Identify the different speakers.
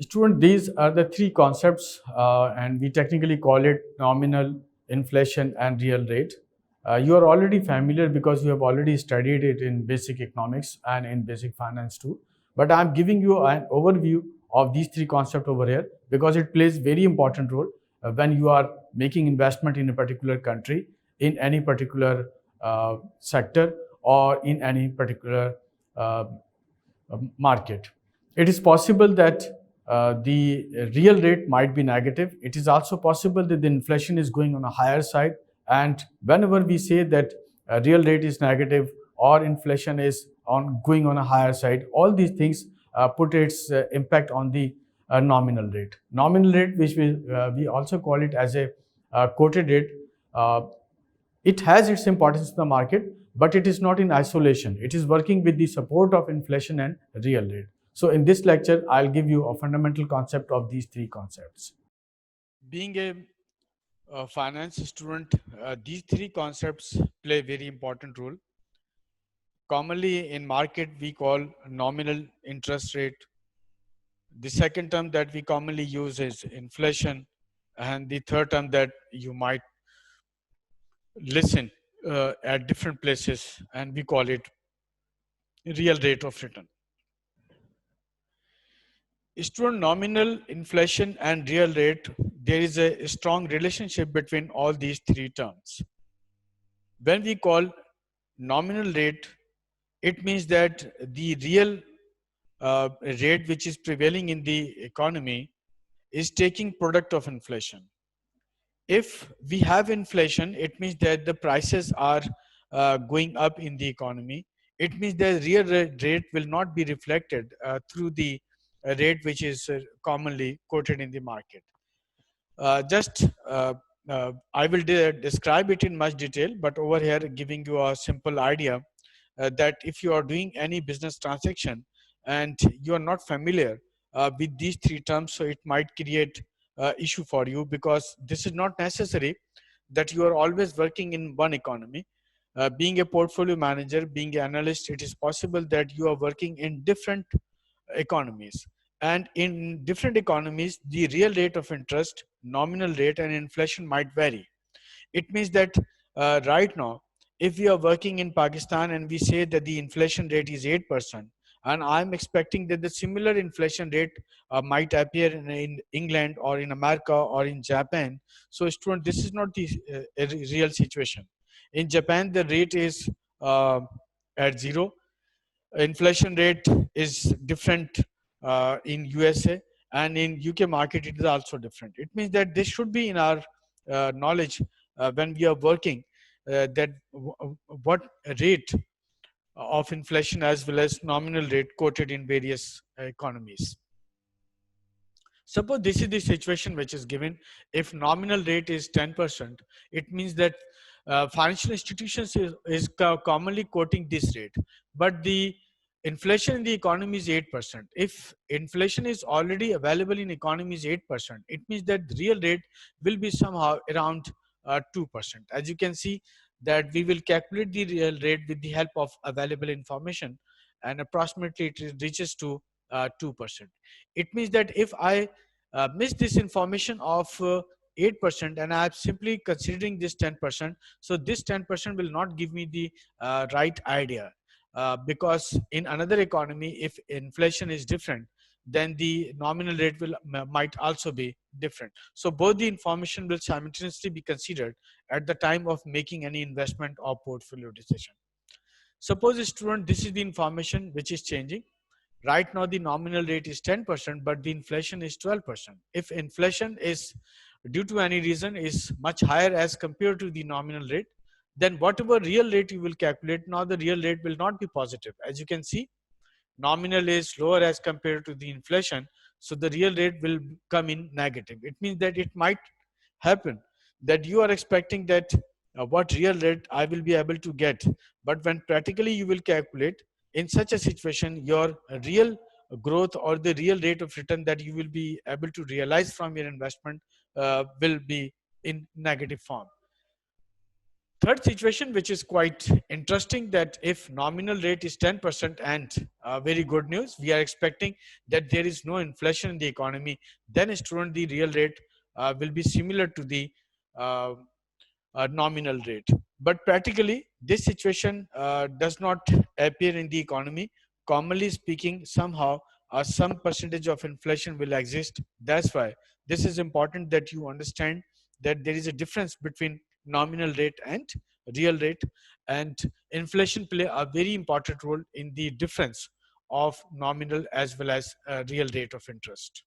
Speaker 1: Student, these are the three concepts, and we technically call it nominal, inflation, and real rate. You are already familiar because you have already studied it in basic economics and in basic finance too. But I'm giving you an overview of these three concepts over here because it plays very important role when you are making investment in a particular country, in any particular sector, or in any particular uh, market. It is possible that the real rate might be negative. It is also possible that the inflation is going on a higher side. And whenever we say that real rate is negative or inflation is on going on a higher side, all these things put its impact on the nominal rate. Nominal rate, which we also call it as a quoted rate, uh, it has its importance in the market, but it is not in isolation. It is working with the support of inflation and real rate. So in this lecture, I'll give you a fundamental concept of these three concepts.
Speaker 2: Being a finance student, these three concepts play a very important role. Commonly in market, we call nominal interest rate. The second term that we commonly use is inflation. And the third term that you might listen at different places, and we call it real rate of return. Student, nominal, inflation, and real rate, there is a strong relationship between all these three terms. When we call nominal rate, it means that the real rate which is prevailing in the economy is taking product of inflation. If we have inflation, it means that the prices are going up in the economy. It means the real rate will not be reflected through the rate which is commonly quoted in the market. Just I will describe it in much detail, but over here giving you a simple idea that if you are doing any business transaction and you are not familiar with these three terms, so it might create issue for you, because this is not necessary that you are always working in one economy. Being a portfolio manager, being an analyst, it is possible that you are working in different economies, and in different economies the real rate of interest, nominal rate, and inflation might vary. It means that right now, if we are working in Pakistan and we say that the inflation rate is 8%, and I'm expecting that the similar inflation rate might appear in England or in America or in Japan. So student, this is not the real situation. In Japan, the rate is uh, at zero. Inflation rate is different in USA, and in UK market it is also different. It means that this should be in our knowledge when we are working, that what rate of inflation as well as nominal rate quoted in various economies. Suppose this is the situation which is given. If nominal rate is 10%, it means that financial institutions is commonly quoting this rate, but the inflation in the economy is 8%. If inflation is already available in economy is 8%, it means that the real rate will be somehow around 2%. As you can see, that we will calculate the real rate with the help of available information, and approximately it reaches to 2%. It means that if I miss this information of 8% and I'm simply considering this 10%, so this 10% will not give me the right idea, because in another economy, if inflation is different, then the nominal rate will might also be different. So both the information will simultaneously be considered at the time of making any investment or portfolio decision. Suppose, student, this is the information which is changing. Right now, the nominal rate is 10%, but the inflation is 12%. If inflation is, due to any reason, is much higher as compared to the nominal rate, then whatever real rate you will calculate, now the real rate will not be positive. As you can see, nominal is lower as compared to the inflation, so the real rate will come in negative. It means that it might happen that you are expecting that what real rate I will be able to get, but when practically you will calculate, in such a situation your real growth or the real rate of return that you will be able to realize from your investment will be in negative form. Third situation, which is quite interesting, that if nominal rate is 10% and very good news, we are expecting that there is no inflation in the economy, then student, the real rate will be similar to the uh, nominal rate. But practically, this situation does not appear in the economy. Commonly speaking, somehow some percentage of inflation will exist. That's why this is important that you understand that there is a difference between nominal rate and real rate, and inflation play a very important role in the difference of nominal as well as real rate of interest.